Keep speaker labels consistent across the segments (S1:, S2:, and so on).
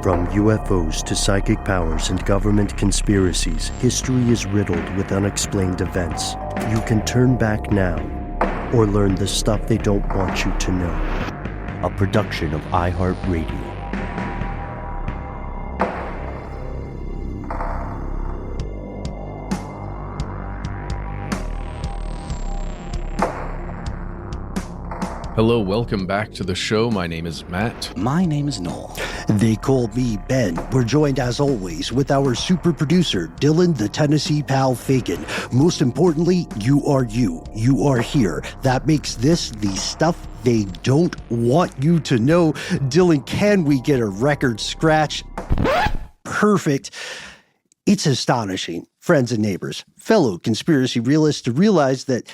S1: From UFOs to psychic powers and government conspiracies, history is riddled with unexplained events. You can turn back now or learn the stuff they don't want you to know. A production of iHeartRadio.
S2: Hello, welcome back to the show. My name is Matt.
S3: My name is Noel.
S4: They call me Ben. We're joined as always with our super producer, Dylan the Tennessee Pal Fagan. Most importantly, you are you. You are here. That makes this the stuff they don't want you to know. Dylan, can we get a record scratch? Perfect. It's astonishing, friends and neighbors, fellow conspiracy realists, to realize that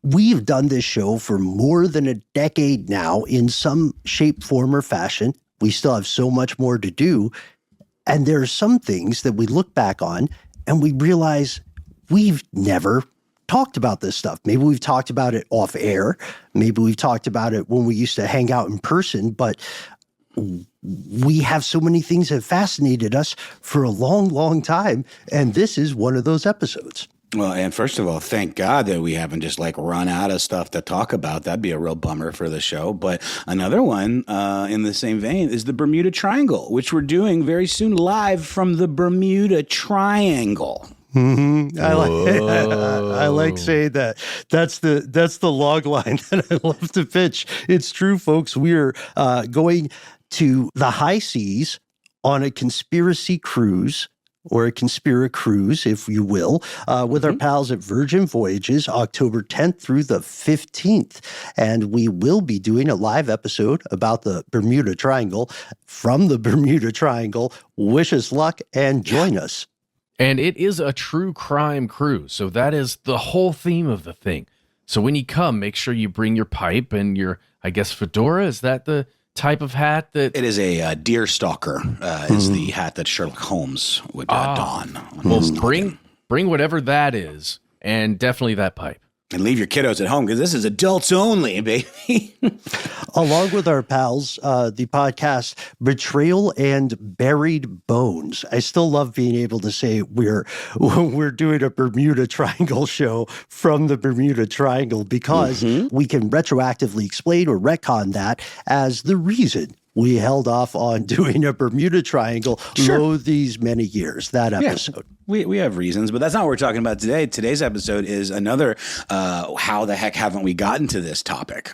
S4: we've done this show for more than a decade now in some shape, form, or fashion. We still have so much more to do. And there are some things that we look back on and we realize we've never talked about this stuff. Maybe we've talked about it off air. Maybe we've talked about it when we used to hang out in person. But we have so many things that fascinated us for a long, long time. And this is one of those episodes.
S3: Well, and first of all, thank God that we haven't just run out of stuff to talk about. That'd be a real bummer for the show. But another one in the same vein is the Bermuda Triangle, which we're doing very soon live from the Bermuda Triangle.
S4: Mm-hmm. I like saying that. That's the log line that I love to pitch. It's true, folks. We're going to the high seas on a conspiracy cruise, or a Conspira cruise, if you will, with our pals at Virgin Voyages, October 10th through the 15th. And we will be doing a live episode about the Bermuda Triangle from the Bermuda Triangle. Wish us luck and join us.
S2: And it is a true crime cruise, so that is the whole theme of the thing. So when you come, make sure you bring your pipe and your, I guess, fedora. Is that the type of hat that
S3: it is? A deer stalker is the hat that Sherlock Holmes would don.
S2: Well, bring whatever that is, and definitely that pipe.
S3: And leave your kiddos at home because this is adults only, baby.
S4: Along with our pals, the podcast Betrayal and Buried Bones. I still love being able to say we're doing a Bermuda Triangle show from the Bermuda Triangle because we can retroactively explain or retcon that as the reason we held off on doing a Bermuda Triangle these many years, that episode.
S3: Yeah, we have reasons, but that's not what we're talking about today. Today's episode is another how the heck haven't we gotten to this topic?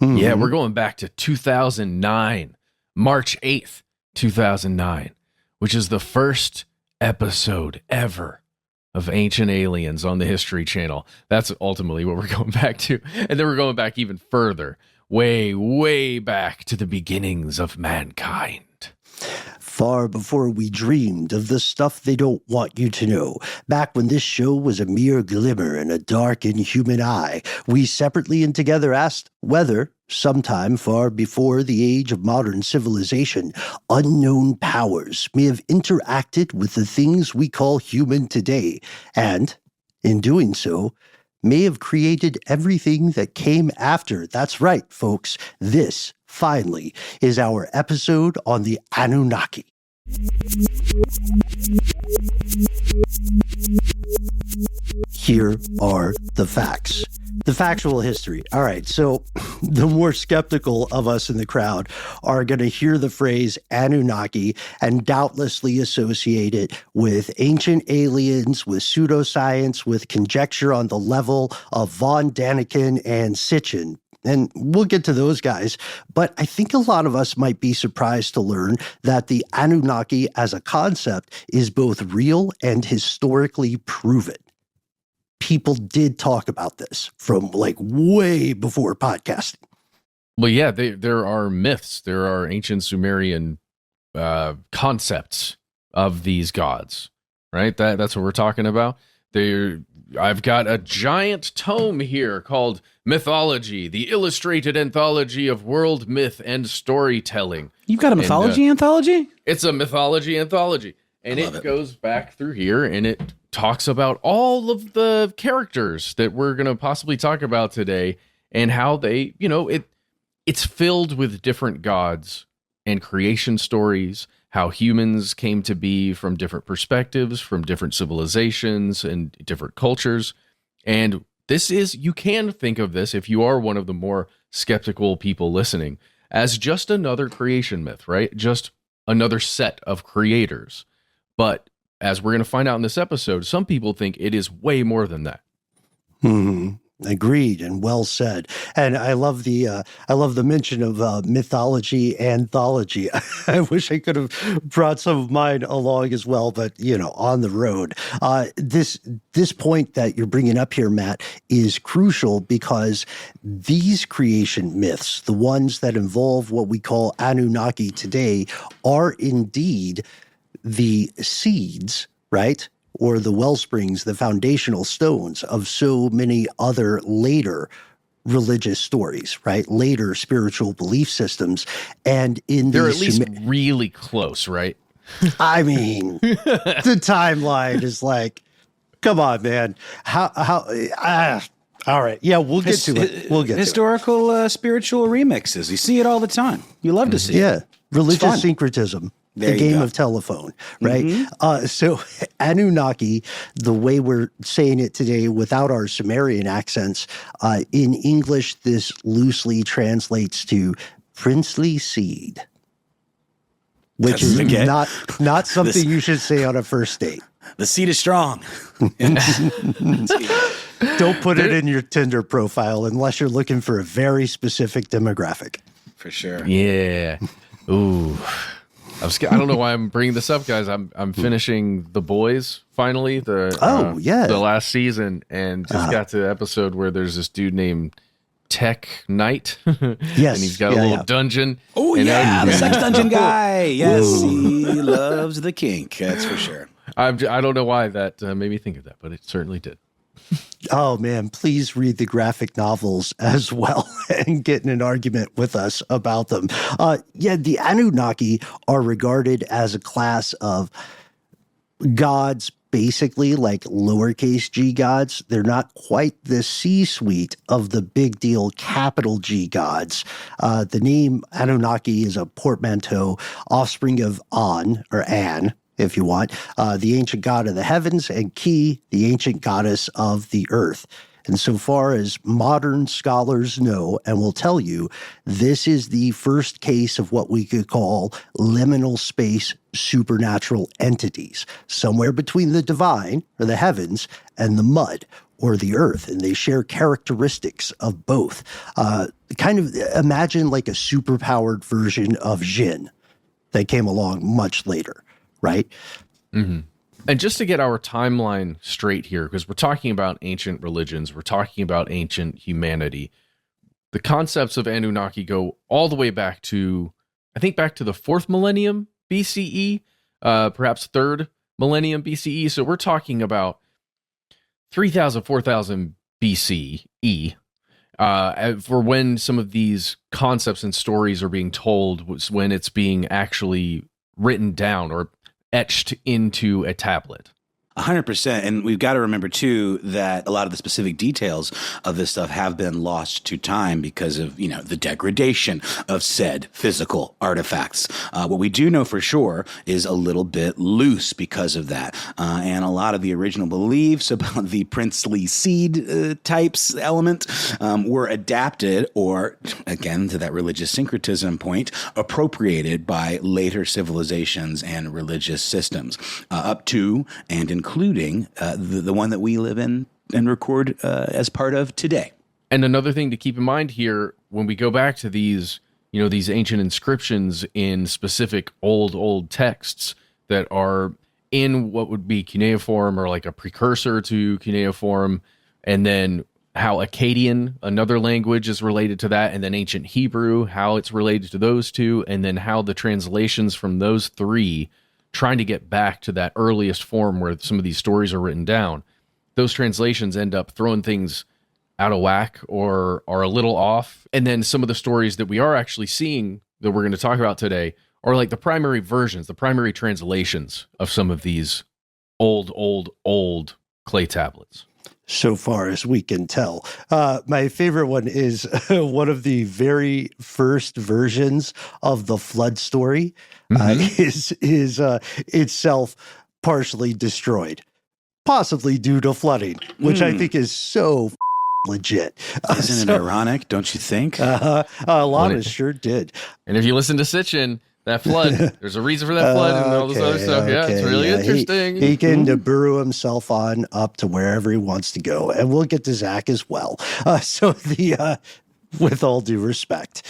S2: Mm-hmm. Yeah, we're going back to 2009, March 8th, 2009, which is the first episode ever of Ancient Aliens on the History Channel. That's ultimately what we're going back to. And then we're going back even further, way, way back to the beginnings of mankind.
S4: Far before we dreamed of the stuff they don't want you to know. Back when this show was a mere glimmer in a dark, inhuman eye, we separately and together asked whether, sometime far before the age of modern civilization, unknown powers may have interacted with the things we call human today, and, in doing so, may have created everything that came after. That's right, folks. This, finally, is our episode on the Anunnaki. Here are the facts. The factual history. All right, so the more skeptical of us in the crowd are going to hear the phrase Anunnaki and doubtlessly associate it with ancient aliens, with pseudoscience, with conjecture on the level of von Daniken and Sitchin. And we'll get to those guys. But I think a lot of us might be surprised to learn that the Anunnaki as a concept is both real and historically proven. People did talk about this from way before podcasting.
S2: Well, yeah, there are myths. There are ancient Sumerian concepts of these gods, right? That's what we're talking about. I've got a giant tome here called Mythology, the Illustrated Anthology of World Myth and Storytelling.
S3: You've got a mythology anthology?
S2: It's a mythology anthology. And it goes back through here, and it talks about all of the characters that we're going to possibly talk about today and how they, it's filled with different gods and creation stories how humans came to be from different perspectives, from different civilizations and different cultures. And you can think of this, if you are one of the more skeptical people listening, as just another creation myth, right? Just another set of creators. But as we're going to find out in this episode, some people think it is way more than that.
S4: Mm-hmm. Agreed, and well said. And I love the mention of mythology anthology. I wish I could have brought some of mine along as well, but on the road. This point that you're bringing up here, Matt, is crucial because these creation myths, the ones that involve what we call Anunnaki today, are indeed the seeds, right? Or the well springs, the foundational stones of so many other later religious stories, right? Later spiritual belief systems. And
S2: they're at least really close, right?
S4: I mean, the timeline is like, come on, man. All right. Yeah, we'll get to it. We'll get
S3: historical,
S4: to it.
S3: Spiritual remixes. You see it all the time. You love to see it.
S4: Yeah. Religious syncretism.
S3: There
S4: the game of telephone, right? Mm-hmm. So Anunnaki, the way we're saying it today without our Sumerian accents, in English, this loosely translates to princely seed, which is not something you should say on a first date.
S3: The seed is strong.
S4: Don't put it in your Tinder profile unless you're looking for a very specific demographic.
S3: For sure.
S2: Yeah. Ooh. I don't know why I'm bringing this up, guys. I'm finishing The Boys finally. The last season, and just got to the episode where there's this dude named Tech Knight.
S4: Yes,
S2: and he's got a little dungeon.
S3: Oh the sex dungeon guy. Yes, he loves the kink. That's for sure.
S2: I don't know why that made me think of that, but it certainly did.
S4: Oh, man, please read the graphic novels as well and get in an argument with us about them. The Anunnaki are regarded as a class of gods, basically like lowercase g gods. They're not quite the C-suite of the big deal capital G gods. The name Anunnaki is a portmanteau, offspring of An, or An, if you want, the ancient god of the heavens, and Ki, the ancient goddess of the earth. And so far as modern scholars know and will tell you, this is the first case of what we could call liminal space supernatural entities, somewhere between the divine, or the heavens, and the mud, or the earth, and they share characteristics of both. Kind of imagine like a superpowered version of Jinn that came along much later. Right.
S2: Mm-hmm. And just to get our timeline straight here, because we're talking about ancient religions, we're talking about ancient humanity. The concepts of Anunnaki go all the way back to the 4th millennium BCE, perhaps 3rd millennium BCE. So we're talking about 3,000, 4,000 BCE. For when some of these concepts and stories are being told, was when it's being actually written down or etched into a tablet.
S3: 100%. And we've got to remember, too, that a lot of the specific details of this stuff have been lost to time because of, the degradation of said physical artifacts. What we do know for sure is a little bit loose because of that. And a lot of the original beliefs about the princely seed types element were adapted or, again, to that religious syncretism point, appropriated by later civilizations and religious systems, up to and including the one that we live in and record as part of today.
S2: And another thing to keep in mind here, when we go back to these, these ancient inscriptions in specific old texts that are in what would be cuneiform or like a precursor to cuneiform, and then how Akkadian, another language, is related to that, and then ancient Hebrew, how it's related to those two, and then how the translations from those three trying to get back to that earliest form where some of these stories are written down, those translations end up throwing things out of whack or are a little off. And then some of the stories that we are actually seeing that we're going to talk about today are like the primary versions, the primary translations of some of these old clay tablets.
S4: so far as we can tell. My favorite one is one of the very first versions of the flood story is itself partially destroyed, possibly due to flooding, which I think is so legit.
S3: Isn't it ironic? Don't you think?
S4: A lot of us sure did.
S2: And if you listen to Sitchin, that flood, there's a reason for that flood and all this other stuff. Yeah, it's really interesting.
S4: He can burrow himself on up to wherever he wants to go. And we'll get to Zach as well. With all due respect,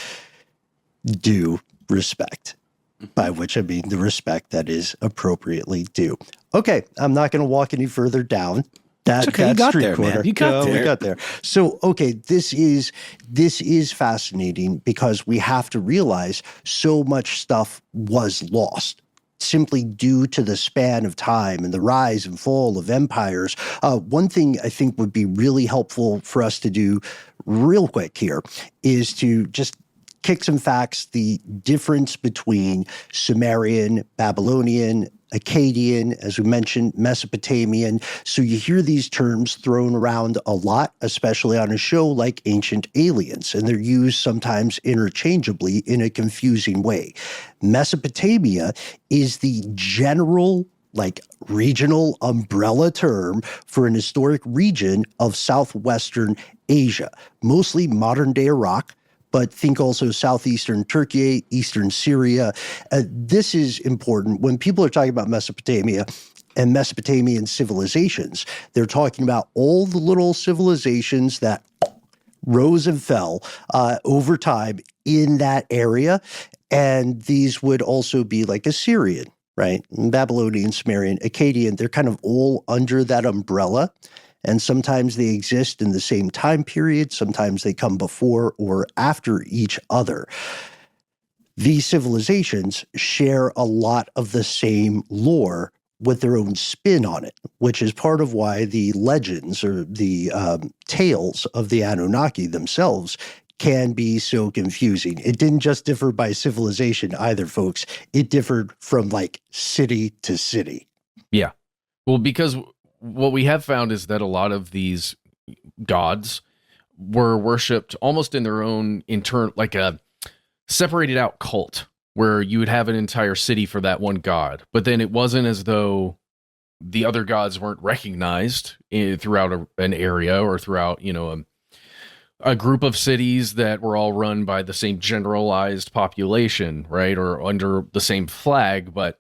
S4: by which I mean the respect that is appropriately due. Okay, I'm not going to walk any further down that
S3: you got
S4: street
S3: there,
S4: corner.
S3: man. You got there.
S4: We got there. So, okay, this is fascinating because we have to realize so much stuff was lost simply due to the span of time and the rise and fall of empires. One thing I think would be really helpful for us to do real quick here is to just kick some facts, the difference between Sumerian, Babylonian, Akkadian, as we mentioned, Mesopotamian. So you hear these terms thrown around a lot, especially on a show like Ancient Aliens, and they're used sometimes interchangeably in a confusing way. Mesopotamia is the general, regional umbrella term for an historic region of southwestern Asia, mostly modern-day Iraq, but think also southeastern Turkey, eastern Syria. This is important. When people are talking about Mesopotamia and Mesopotamian civilizations, they're talking about all the little civilizations that rose and fell over time in that area. And these would also be like Assyrian, right? Babylonian, Sumerian, Akkadian, they're kind of all under that umbrella. And sometimes they exist in the same time period. Sometimes they come before or after each other. These civilizations share a lot of the same lore with their own spin on it, which is part of why the legends or the tales of the Anunnaki themselves can be so confusing. It didn't just differ by civilization either, folks. It differed from city to city.
S2: Yeah. Well, because what we have found is that a lot of these gods were worshipped almost in their own like a separated out cult, where you would have an entire city for that one god. But then it wasn't as though the other gods weren't recognized throughout an area or throughout, a group of cities that were all run by the same generalized population, right? Or under the same flag. But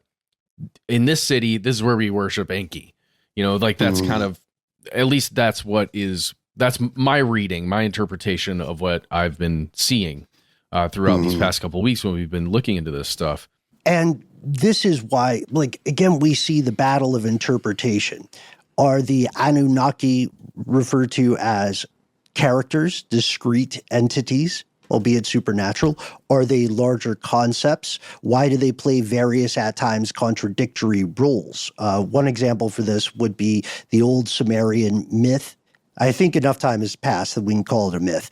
S2: in this city, this is where we worship Enki. That's kind of, at least that's my reading, my interpretation of what I've been seeing throughout these past couple of weeks when we've been looking into this stuff.
S4: And this is why, again, we see the battle of interpretation. Are the Anunnaki referred to as characters, discrete entities, albeit supernatural? Are they larger concepts? Why do they play various, at times, contradictory roles? One example for this would be the old Sumerian myth. I think enough time has passed that we can call it a myth.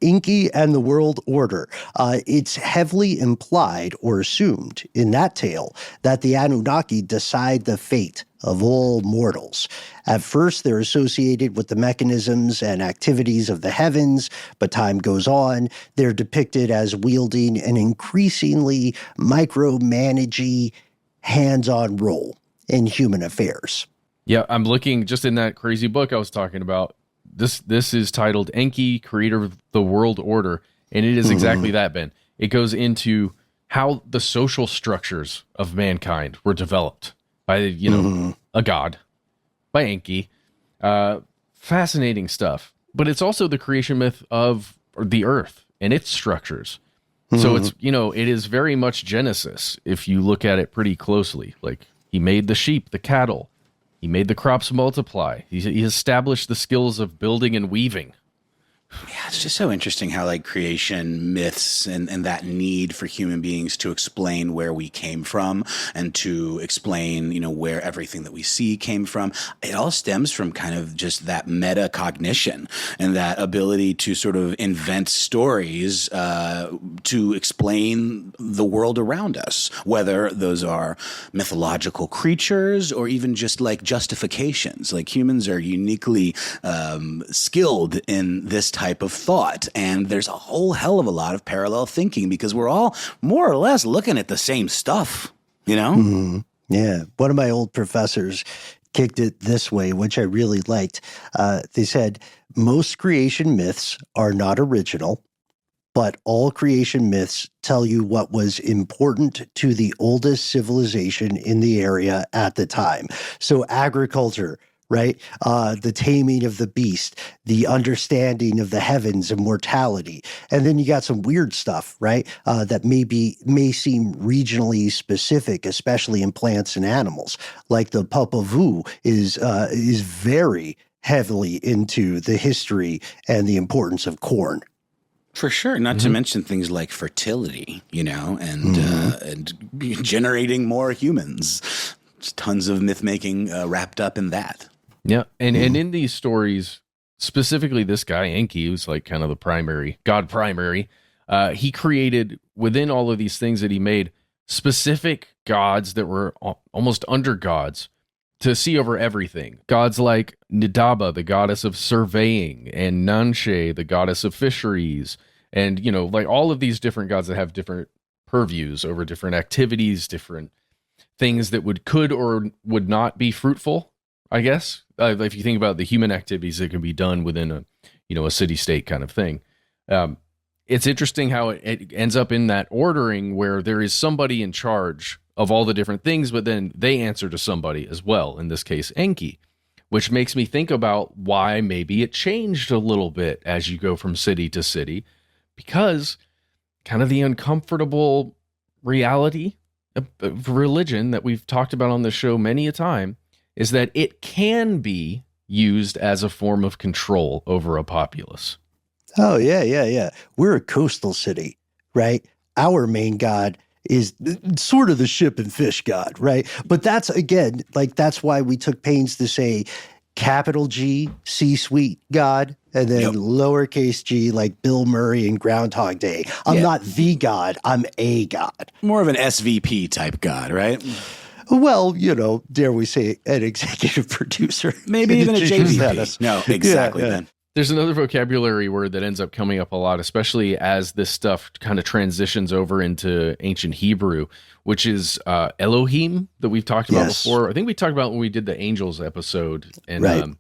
S4: Enki and the World Order. It's heavily implied or assumed in that tale that the Anunnaki decide the fate of all mortals. At first, they're associated with the mechanisms and activities of the heavens, but time goes on. They're depicted as wielding an increasingly micromanagey, hands-on role in human affairs.
S2: Yeah, I'm looking just in that crazy book I was talking about. This is titled Enki, Creator of the World Order, and it is exactly that, Ben. It goes into how the social structures of mankind were developed by, a god, by Enki. Fascinating stuff. But it's also the creation myth of the earth and its structures. So it's, it is very much Genesis if you look at it pretty closely. He made the sheep, the cattle. He made the crops multiply. He established the skills of building and weaving,
S3: Yeah, it's just so interesting how like creation myths and that need for human beings to explain where we came from and to explain, where everything that we see came from. It all stems from kind of just that metacognition and that ability to sort of invent stories to explain the world around us, whether those are mythological creatures or even just like justifications. Like humans are uniquely skilled in this type of thought. And there's a whole hell of a lot of parallel thinking because we're all more or less looking at the same stuff,
S4: Mm-hmm. Yeah. One of my old professors kicked it this way, which I really liked. They said, most creation myths are not original, but all creation myths tell you what was important to the oldest civilization in the area at the time. So agriculture, right? The taming of the beast, the understanding of the heavens and mortality. And then you got some weird stuff, right? That may seem regionally specific, especially in plants and animals. Like the Popol Vuh is very heavily into the history and the importance of corn.
S3: For sure. Not to mention things like fertility, and generating more humans. There's tons of myth making wrapped up in that.
S2: Yeah. And in these stories, specifically this guy, Enki, who's like kind of the primary, he created within all of these things that he made specific gods that were almost under gods to see over everything. Gods like Nidaba, the goddess of surveying, and Nanshe, the goddess of fisheries, and, like all of these different gods that have different purviews over different activities, different things that could or would not be fruitful, I guess. If you think about the human activities that can be done within a city-state kind of thing. It's interesting how it ends up in that ordering where there is somebody in charge of all the different things, but then they answer to somebody as well, in this case, Enki, which makes me think about why maybe it changed a little bit as you go from city to city, because kind of the uncomfortable reality of religion that we've talked about on the show many a time is that it can be used as a form of control over a populace.
S4: Oh, yeah. We're a coastal city, right? Our main god is sort of the ship and fish god, right? But that's, again, that's why we took pains to say capital G, C-suite god, and then lowercase g, like Bill Murray and Groundhog Day. I'm not the god, I'm a god.
S3: More of an SVP type god, right?
S4: Well, dare we say an executive producer.
S3: Maybe even a JVP. No, exactly, Ben.
S2: There's another vocabulary word that ends up coming up a lot, especially as this stuff kind of transitions over into ancient Hebrew, which is Elohim that we've talked about before. I think we talked about when we did the angels episode, and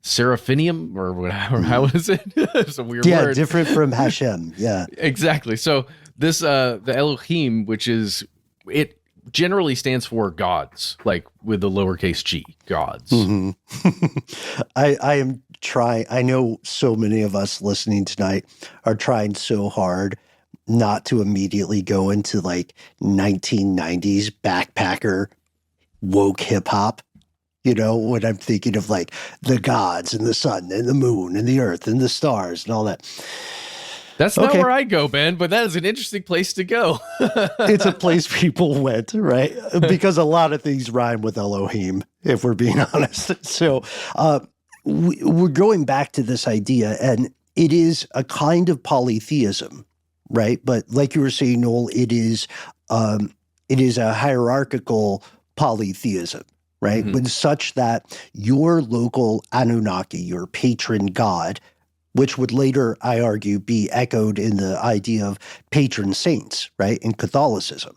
S2: Seraphinium, or whatever. How is it? It's a weird word.
S4: Yeah, different from Hashem. Yeah,
S2: exactly. So this the Elohim, which is it generally stands for gods, like with the lowercase g, gods.
S4: I am trying. I know so many of us listening tonight are trying so hard not to immediately go into 1990s backpacker woke hip hop. When I'm thinking of the gods and the sun and the moon and the earth and the stars and all that.
S2: That's not where I go, Ben, but that is an interesting place to go.
S4: It's a place people went, right? Because a lot of things rhyme with Elohim, if we're being honest. So we're going back to this idea, and it is a kind of polytheism, right? But like you were saying, Noel, it is a hierarchical polytheism, right? But such that your local Anunnaki, your patron god, which would later, I argue, be echoed in the idea of patron saints, right, in Catholicism,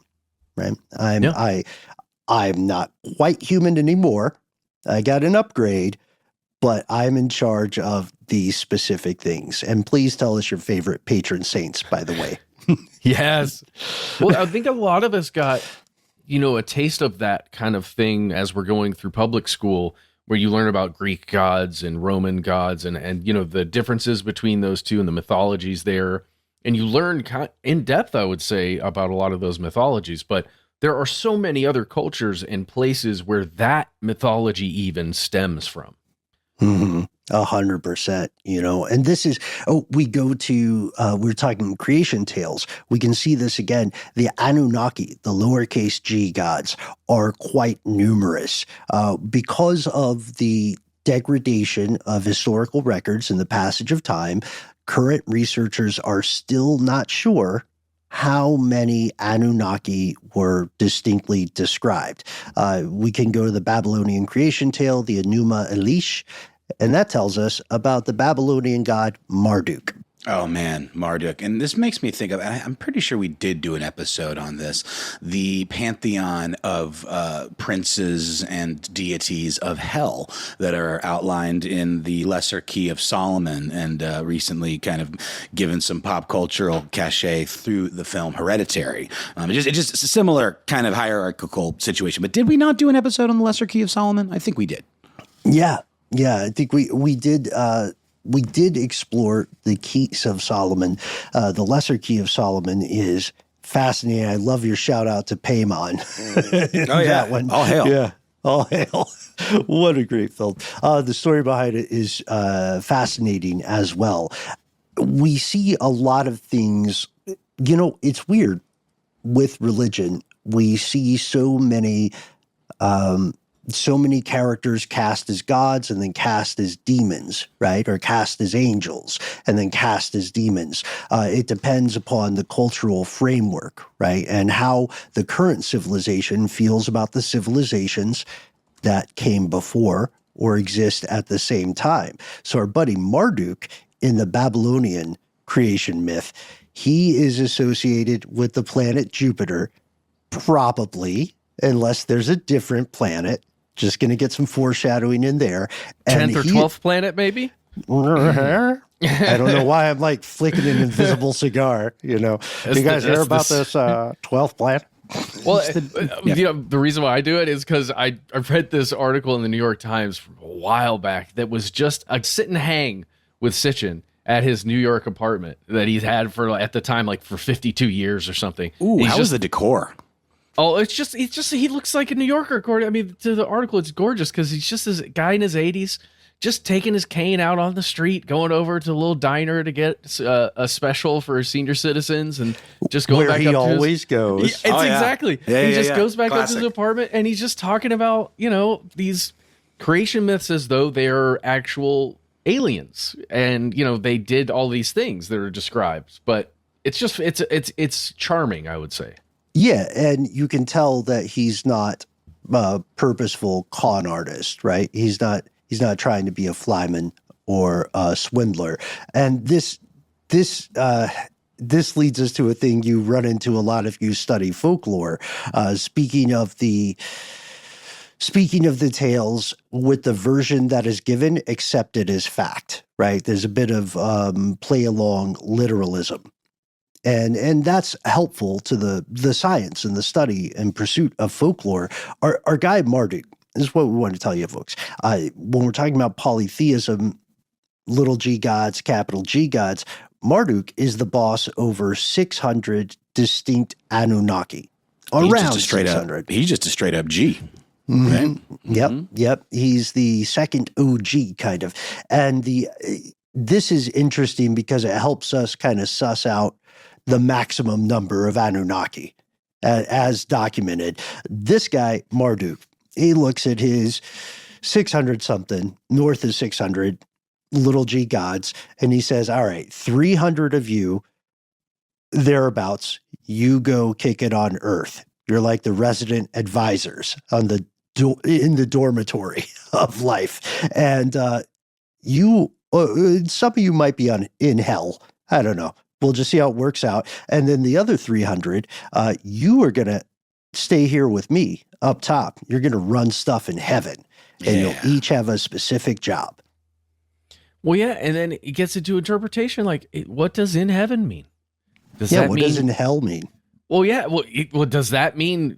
S4: right? I'm not quite human anymore. I got an upgrade, but I'm in charge of these specific things. And please tell us your favorite patron saints, by the way.
S2: Yes. Well, I think a lot of us got, a taste of that kind of thing as we're going through public school, where you learn about Greek gods and Roman gods and the differences between those two and the mythologies there. And you learn in depth, I would say, about a lot of those mythologies. But there are so many other cultures and places where that mythology even stems from.
S4: Mm-hmm. 100%, and this is, we go to, we're talking creation tales. We can see this again. The Anunnaki, the lowercase g gods, are quite numerous because of the degradation of historical records and the passage of time. Current researchers are still not sure how many Anunnaki were distinctly described. We can go to the Babylonian creation tale, the Enuma Elish, and that tells us about the Babylonian god Marduk.
S3: Oh, man, Marduk. And this makes me think of, and I'm pretty sure we did do an episode on this, the pantheon of princes and deities of hell that are outlined in the Lesser Key of Solomon, and recently kind of given some pop cultural cachet through the film Hereditary. It's just a similar kind of hierarchical situation. But did we not do an episode on the Lesser Key of Solomon? I think we did.
S4: Yeah, I think we did. We did explore the keys of Solomon. The Lesser Key of Solomon is fascinating. I love your shout out to Paimon.
S3: Oh, yeah.
S4: That one.
S3: All hail.
S4: Yeah. All hail. What a great film. The story behind it is fascinating as well. We see a lot of things. It's weird with religion. We see so many characters cast as gods and then cast as demons, right? Or cast as angels and then cast as demons. It depends upon the cultural framework, right? And how the current civilization feels about the civilizations that came before or exist at the same time. So our buddy Marduk in the Babylonian creation myth, he is associated with the planet Jupiter, probably, unless there's a different planet. Just going to get some foreshadowing in there.
S2: 10th or 12th planet, maybe?
S4: I don't know why I'm like flicking an invisible cigar, You guys hear about this 12th planet?
S2: Well, the reason why I do it is because I read this article in the New York Times from a while back that was just a sit and hang with Sitchin at his New York apartment that he's had for, at the time, like for 52 years or something.
S3: Ooh, how was the decor?
S2: Oh, it's just he looks like a New Yorker. According, to the article, it's gorgeous because he's just this guy in his 80s, just taking his cane out on the street, going over to a little diner to get a special for senior citizens, and just going
S4: where
S2: back
S4: he
S2: up
S4: always
S2: to
S4: goes.
S2: It's exactly. He just goes back up to his
S3: Classic.
S2: apartment, and he's just talking about these creation myths as though they're actual aliens, and they did all these things that are described. But it's just it's charming, I would say.
S4: Yeah, and you can tell that he's not a purposeful con artist, right? He's not trying to be a flyman or a swindler. And this leads us to a thing you run into a lot if you study folklore. Speaking of the tales, with the version that is given accepted as fact, right? There's a bit of play along literalism. And that's helpful to the science and the study and pursuit of folklore. Our guy Marduk, this is what we want to tell you, folks. When we're talking about polytheism, little g gods, capital G gods, Marduk is the boss over 600 distinct Anunnaki. Around 600.
S3: He's just a straight up G.
S4: Mm-hmm.
S3: Right?
S4: Yep. He's the second OG kind of. And this is interesting because it helps us kind of suss out the maximum number of Anunnaki as documented. This guy, Marduk, he looks at his 600 something, north of 600 little g gods, and he says, all right, 300 of you, thereabouts, you go kick it on Earth. You're like the resident advisors on in the dormitory of life. And some of you might be in hell. I don't know. We'll just see how it works out. And then the other 300, you are going to stay here with me up top. You're going to run stuff in heaven, and you'll each have a specific job.
S2: Well, yeah, and then it gets into interpretation. Like, what does in heaven mean?
S4: What does in hell mean?
S2: Well, yeah. Well, does that mean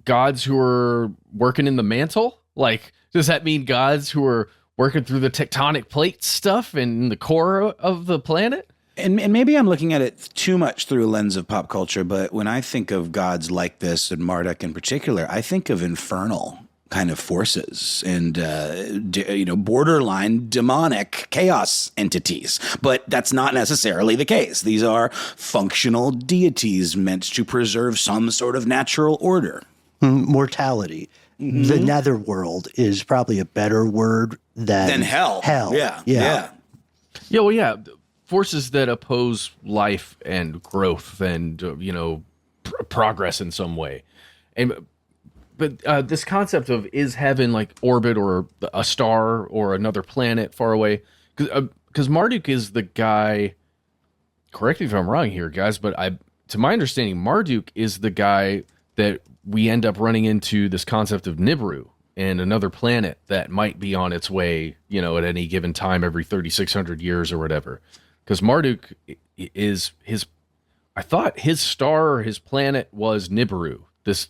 S2: gods who are working in the mantle? Like, does that mean gods who are working through the tectonic plate stuff in the core of the planet?
S3: And maybe I'm looking at it too much through a lens of pop culture, but when I think of gods like this, and Marduk in particular, I think of infernal kind of forces and, borderline demonic chaos entities. But that's not necessarily the case. These are functional deities meant to preserve some sort of natural order.
S4: Mortality. Mm-hmm. The netherworld is probably a better word than
S3: hell.
S4: Hell.
S3: Yeah.
S2: Forces that oppose life and growth and, progress in some way. But this concept of is heaven like orbit or a star or another planet far away? Because Marduk is the guy, correct me if I'm wrong here, guys, but to my understanding, Marduk is the guy that we end up running into this concept of Nibiru and another planet that might be on its way, at any given time every 3,600 years or whatever. Because Marduk is I thought his star, his planet was Nibiru, this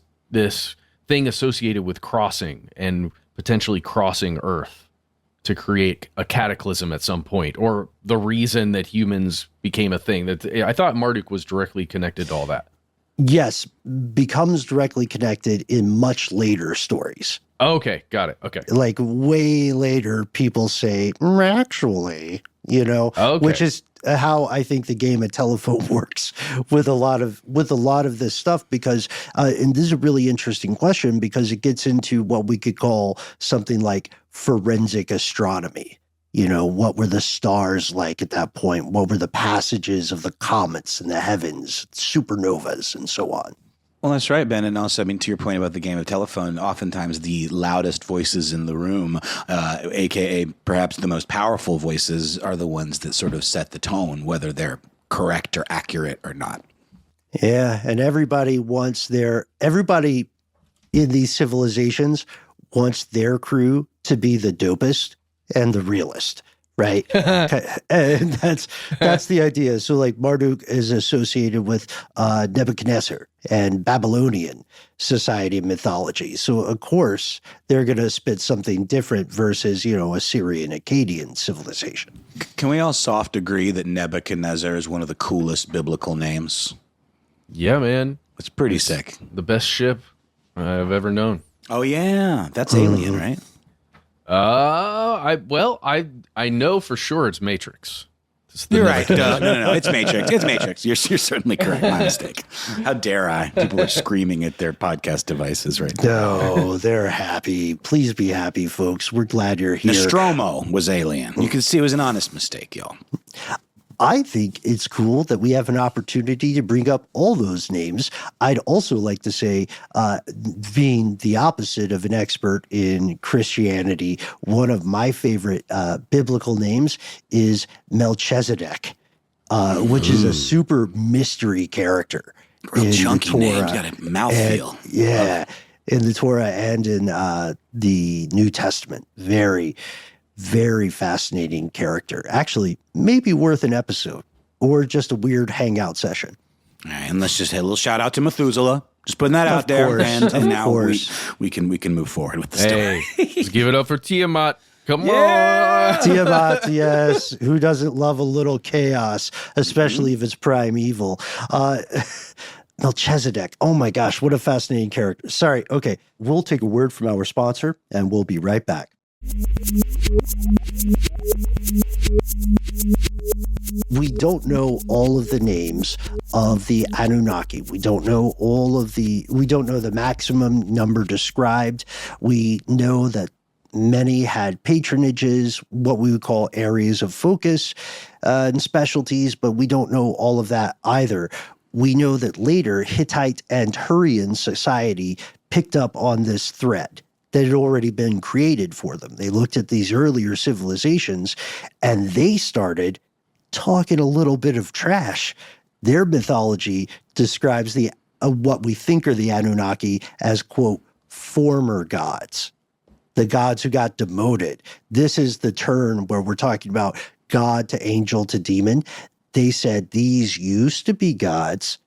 S2: thing associated with crossing and potentially crossing Earth to create a cataclysm at some point, or the reason that humans became a thing. That I thought Marduk was directly connected to all that.
S4: Yes, becomes directly connected in much later stories.
S2: Okay, got it. Okay.
S4: Like way later, people say, actually, which is how I think the game of telephone works with a lot of this stuff, because and this is a really interesting question because it gets into what we could call something like forensic astronomy. What were the stars like at that point? What were the passages of the comets in the heavens, supernovas, and so on?
S3: Well, that's right, Ben. And also, to your point about the game of telephone, oftentimes the loudest voices in the room, aka perhaps the most powerful voices, are the ones that sort of set the tone, whether they're correct or accurate or not.
S4: Yeah, and everybody in these civilizations wants their crew to be the dopest and the realist, right? And that's the idea. So like Marduk is associated with Nebuchadnezzar and Babylonian society and mythology. So of course they're going to spit something different versus, Assyrian Akkadian civilization.
S3: Can we all soft agree that Nebuchadnezzar is one of the coolest biblical names?
S2: Yeah, man.
S3: It's pretty sick.
S2: The best ship I've ever known.
S3: Oh yeah, that's Alien, right?
S2: I know for sure it's Matrix.
S3: You're right. No. It's Matrix. It's Matrix. You're certainly correct. My mistake. How dare I? People are screaming at their podcast devices right now.
S4: No, they're happy. Please be happy, folks. We're glad you're here.
S3: Nostromo was Alien. You can see it was an honest mistake, y'all.
S4: I think it's cool that we have an opportunity to bring up all those names. I'd also like to say, being the opposite of an expert in Christianity, one of my favorite biblical names is Melchizedek, which is a super mystery character.
S3: Real chunky name. Got a mouthfeel.
S4: Yeah, in the Torah and in the New Testament. Very, very fascinating character. Actually, maybe worth an episode or just a weird hangout session.
S3: All right, and let's just hit a little shout out to Methuselah. Just putting that out there. And now we can move forward with the story.
S2: Hey, let's give it up for Tiamat. Come on.
S4: Tiamat, yes. Who doesn't love a little chaos, especially if it's primeval? Melchizedek. Oh my gosh, what a fascinating character. Sorry. Okay, we'll take a word from our sponsor and we'll be right back. We don't know all of the names of the Anunnaki. We don't know the maximum number described. We know that many had patronages, what we would call areas of focus and specialties, but we don't know all of that either. We know that later Hittite and Hurrian society picked up on this thread that had already been created for them. They looked at these earlier civilizations and they started talking a little bit of trash. Their mythology describes what we think are the Anunnaki as, quote, former gods, the gods who got demoted. This is the turn where we're talking about God to angel to demon. They said these used to be gods,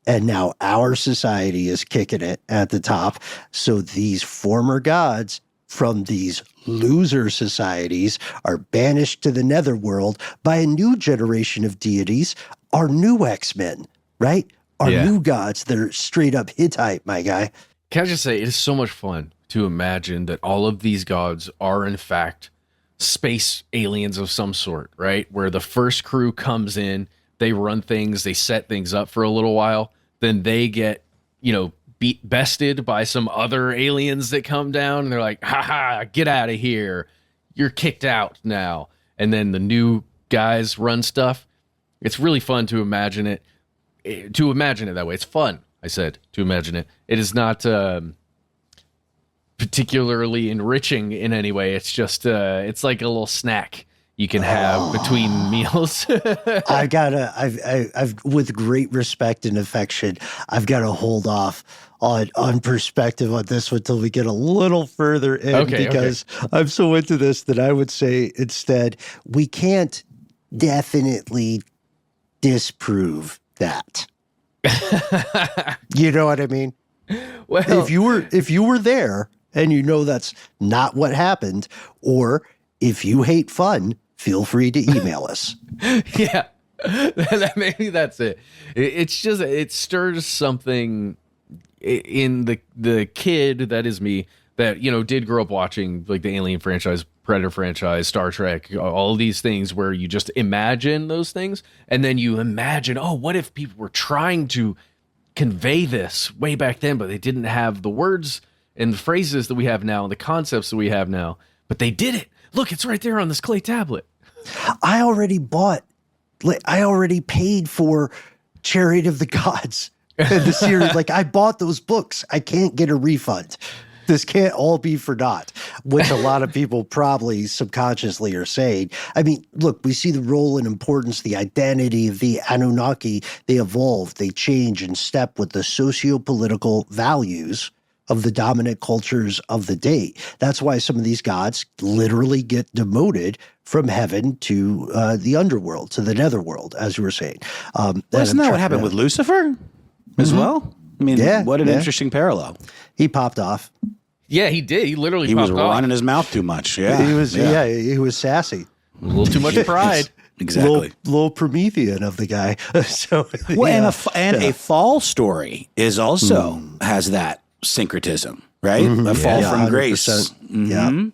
S4: and now our society is kicking it at the top. So these former gods from these loser societies are banished to the netherworld by a new generation of deities, our new X-Men, right? Our new gods that are straight up Hittite, my guy.
S2: Can I just say, it is so much fun to imagine that all of these gods are in fact space aliens of some sort, right? Where the first crew comes in, they run things, they set things up for a little while, then they get, bested by some other aliens that come down, and they're like, haha, get out of here. You're kicked out now. And then the new guys run stuff. It's really fun to imagine it. To imagine it that way. It's fun, I said, to imagine it. It is not particularly enriching in any way. It's just, it's like a little snack you can have between meals.
S4: I've with great respect and affection, I've got to hold off on perspective on this one until we get a little further in, because I'm so into this that I would say instead, we can't definitely disprove that. You know what I mean?
S2: Well,
S4: if you were there and you know that's not what happened, or if you hate fun, feel free to email us.
S2: Yeah, maybe that's it. It's just, it stirs something in the kid that is me, that did grow up watching like the Alien franchise, Predator franchise, Star Trek, all these things where you just imagine those things, and then you imagine, oh, what if people were trying to convey this way back then, but they didn't have the words and the phrases that we have now and the concepts that we have now, but they did it. Look, it's right there on this clay tablet.
S4: I already paid for Chariot of the Gods and the series. Like, I bought those books. I can't get a refund. This can't all be for naught, which a lot of people probably subconsciously are saying. I mean, look, we see the role and importance, the identity of the Anunnaki. They evolve, they change in step with the socio-political values of the dominant cultures of the day. That's why some of these gods literally get demoted from heaven to the underworld, to the netherworld, as you were saying.
S3: Isn't that what happened with Lucifer as well? I mean, what an interesting parallel.
S4: He popped off.
S2: Yeah, he did. He literally
S3: he
S2: popped
S3: was
S2: off.
S3: running his mouth too much. Yeah,
S4: he was sassy.
S2: A little too much pride.
S3: Exactly.
S4: Little Promethean of the guy. So,
S3: and a fall story is also has that syncretism, right? A fall from 100%. Grace.
S4: Yeah.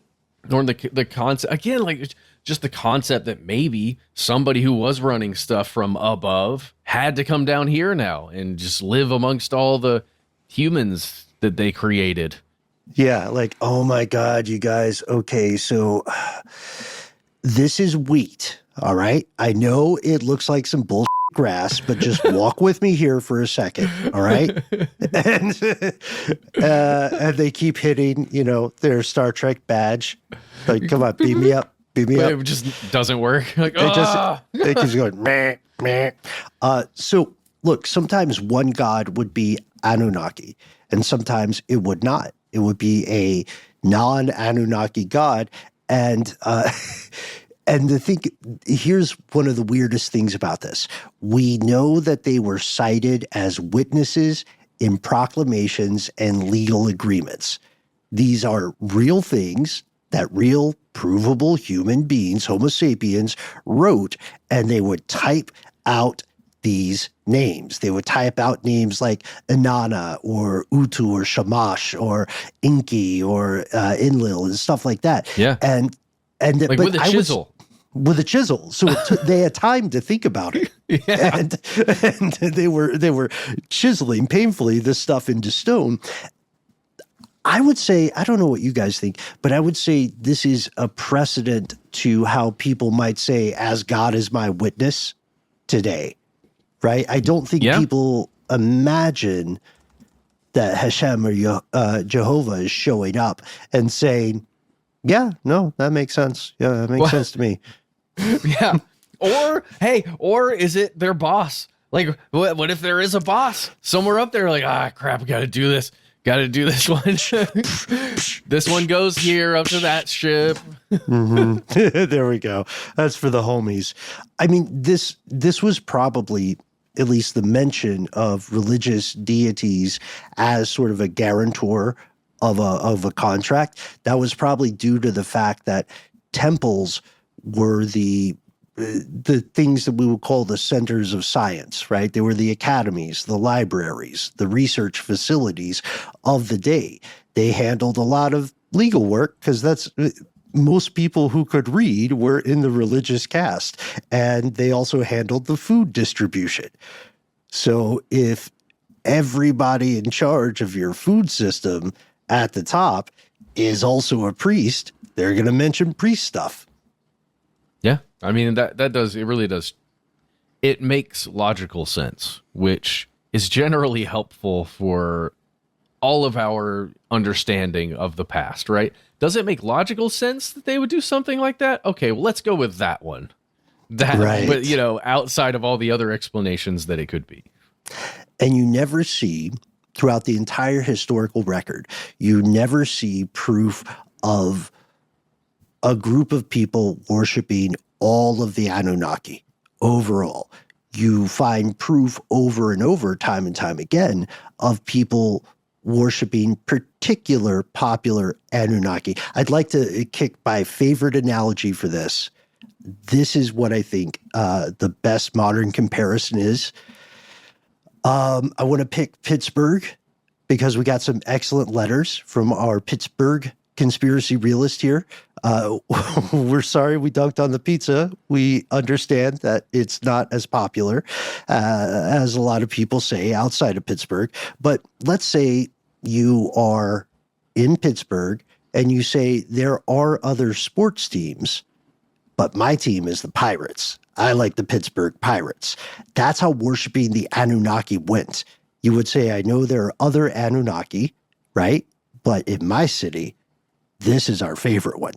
S2: Or the concept, again, like just the concept that maybe somebody who was running stuff from above had to come down here now and just live amongst all the humans that they created.
S4: Yeah, like, oh my God, you guys. Okay, so this is wheat, all right? I know it looks like some bullshit grass, but just walk with me here for a second, all right? And they keep hitting, their Star Trek badge. Like, come on, beam me up, beam me up.
S2: It just doesn't work. Like,
S4: it keeps going, meh, meh. So, look, sometimes one god would be Anunnaki, and sometimes it would not. It would be a non-Anunnaki god, and here's one of the weirdest things about this. We know that they were cited as witnesses in proclamations and legal agreements. These are real things that real, provable human beings, Homo sapiens, wrote, and they would type out these names. They would type out names like Inanna or Utu or Shamash or Enki or Enlil and stuff like that.
S2: Yeah.
S4: And
S2: like with a chisel.
S4: With a chisel. So they had time to think about it.
S2: Yeah.
S4: And they were chiseling painfully this stuff into stone. I would say, I don't know what you guys think, but I would say this is a precedent to how people might say, as God is my witness today, right? I don't think people imagine that Hashem or Jehovah is showing up and saying, yeah, no, that makes sense. Yeah, that makes sense to me.
S2: Yeah. Or is it their boss? Like, what if there is a boss somewhere up there? Like, crap, got to do this. Got to do this one. This one goes here up to that ship.
S4: There we go. That's for the homies. I mean, this was probably at least the mention of religious deities as sort of a guarantor of a contract. That was probably due to the fact that temples were the the things that we would call the centers of science, right? They were the academies, the libraries, the research facilities of the day. They handled a lot of legal work because that's most people who could read were in the religious caste, and they also handled the food distribution. So if everybody in charge of your food system at the top is also a priest, they're going to mention priest stuff.
S2: Yeah. I mean, it really does. It makes logical sense, which is generally helpful for all of our understanding of the past, right? Does it make logical sense that they would do something like that? Okay, well, let's go with that one. Right. But, outside of all the other explanations that it could be.
S4: And you never see, throughout the entire historical record, you never see proof of a group of people worshiping all of the Anunnaki overall. You find proof over and over, time and time again, of people worshiping particular popular Anunnaki. I'd like to kick my favorite analogy for this. This is what I think the best modern comparison is. I want to pick Pittsburgh because we got some excellent letters from our Pittsburgh conspiracy realist here. We're sorry we dunked on the pizza. We understand that it's not as popular as a lot of people say outside of Pittsburgh. But let's say you are in Pittsburgh and you say there are other sports teams, but my team is the Pirates. I like the Pittsburgh Pirates. That's how worshiping the Anunnaki went. You would say, I know there are other Anunnaki, right? But in my city, this is our favorite one.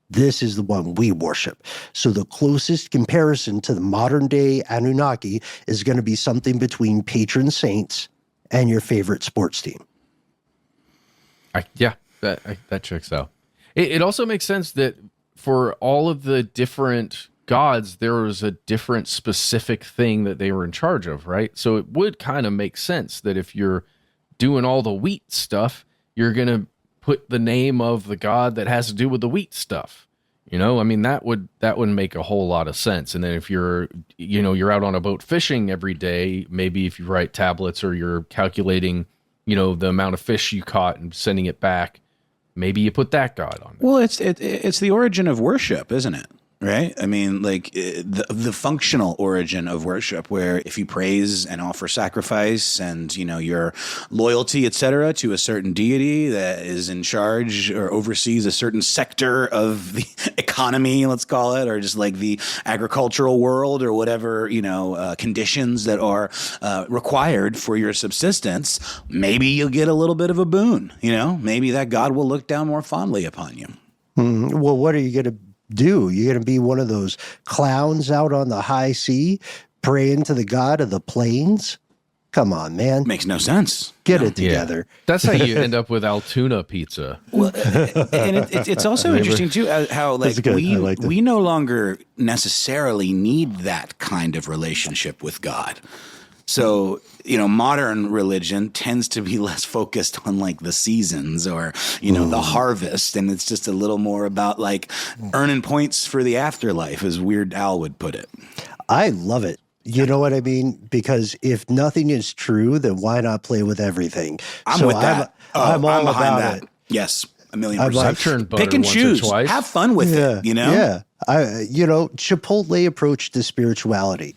S4: This is the one we worship. So the closest comparison to the modern day Anunnaki is going to be something between patron saints and your favorite sports team.
S2: That checks out. It also makes sense that for all of the different gods, there was a different specific thing that they were in charge of, right? So it would kind of make sense that if you're doing all the wheat stuff, you're going to put the name of the god that has to do with the wheat stuff. I mean, that would make a whole lot of sense. And then if you're out on a boat fishing every day, maybe if you write tablets or you're calculating, the amount of fish you caught and sending it back, maybe you put that god on it.
S3: Well, it's the origin of worship, isn't it? Right? I mean, like the functional origin of worship, where if you praise and offer sacrifice and, your loyalty, et cetera, to a certain deity that is in charge or oversees a certain sector of the economy, let's call it, or just like the agricultural world or whatever, conditions that are required for your subsistence, maybe you'll get a little bit of a boon, maybe that God will look down more fondly upon you.
S4: Well, what are you going to do? You're going to be one of those clowns out on the high sea praying to the god of the plains? Come on, man.
S3: Makes no sense.
S4: Get it together.
S2: Yeah. That's how you end up with Altoona pizza.
S3: Well, and it's also interesting too how we no longer necessarily need that kind of relationship with God. So, modern religion tends to be less focused on like the seasons or, the harvest. And it's just a little more about like earning points for the afterlife, as Weird Al would put it.
S4: I love it. You know what I mean? Because if nothing is true, then why not play with everything?
S3: I'm with that.
S4: I'm all
S3: behind
S4: about
S3: that.
S4: it.
S3: Yes, 1,000,000%.
S2: I've turned butter
S3: pick and
S2: once
S3: choose.
S2: Or twice.
S3: Have fun with it,
S4: Yeah. Chipotle approach to spirituality,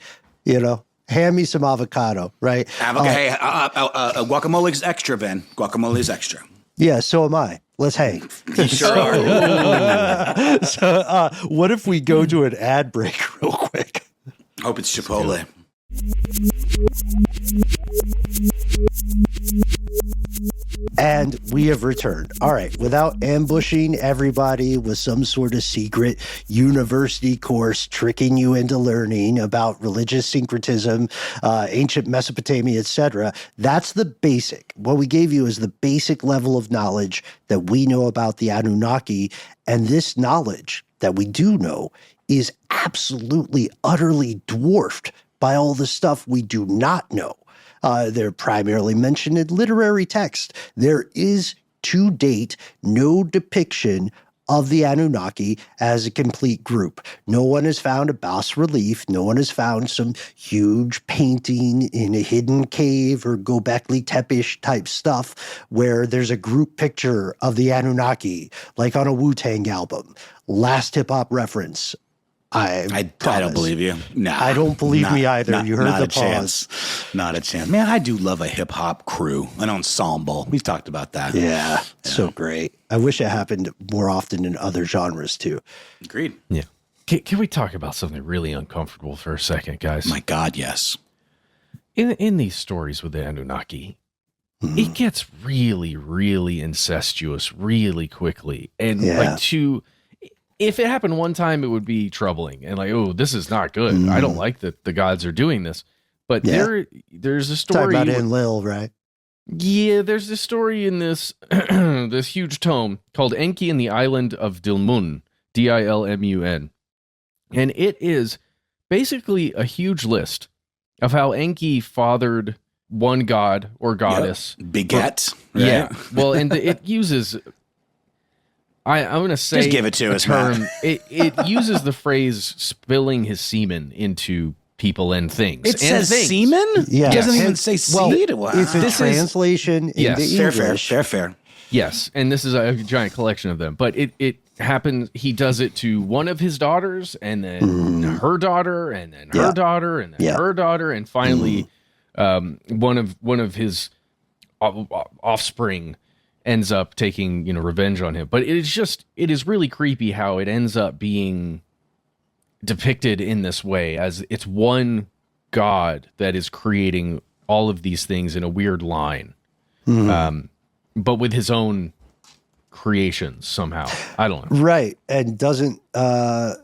S4: hand me some avocado, right?
S3: Guacamole's extra, Ben. Guacamole's extra.
S4: Yeah, so am I. Let's hang.
S3: You sure are.
S4: So, what if we go to an ad break real quick?
S3: Hope it's Chipotle.
S4: And we have returned. All right, without ambushing everybody with some sort of secret university course tricking you into learning about religious syncretism, ancient Mesopotamia, etc. That's the basic. What we gave you is the basic level of knowledge that we know about the Anunnaki, and this knowledge that we do know is absolutely, utterly dwarfed by all the stuff we do not know. They're primarily mentioned in literary text. There is, to date, no depiction of the Anunnaki as a complete group. No one has found a bas relief. No one has found some huge painting in a hidden cave or Göbekli Tepe type stuff where there's a group picture of the Anunnaki, like on a Wu-Tang album. Last hip-hop reference. I
S3: don't believe you. No,
S4: I don't believe me either. You heard the pause.
S3: Not a chance. Man, I do love a hip hop crew, an ensemble. We've talked about that.
S4: Yeah, so great. I wish it happened more often in other genres too.
S3: Agreed.
S2: Yeah. Can we talk about something really uncomfortable for a second, guys?
S3: My God, yes.
S2: In these stories with the Anunnaki, it gets really, really incestuous really quickly. And if it happened one time, it would be troubling and like, oh, this is not good. I don't like that the gods are doing this. But there's a story.
S4: Talk about Enlil, right?
S2: Yeah, there's this story in this this huge tome called Enki and the Island of Dilmun, Dilmun. And it is basically a huge list of how Enki fathered one god or goddess.
S3: Yep. Beget. Right?
S2: Yeah. Well, and it uses... I'm going to say
S3: just give it to us, man.
S2: It uses the phrase spilling his semen into people and things.
S3: It says semen?
S4: Yeah.
S3: It doesn't even say seed?
S4: Well, it's a translation into English.
S3: Fair.
S2: Yes, and this is a giant collection of them. But it happens, he does it to one of his daughters, and then her daughter, and then her daughter, and then her daughter, and finally one of his offspring ends up taking, revenge on him. But it is really creepy how it ends up being depicted in this way, as it's one god that is creating all of these things in a weird line, but with his own creations somehow. I don't know.
S4: Right. And doesn't, I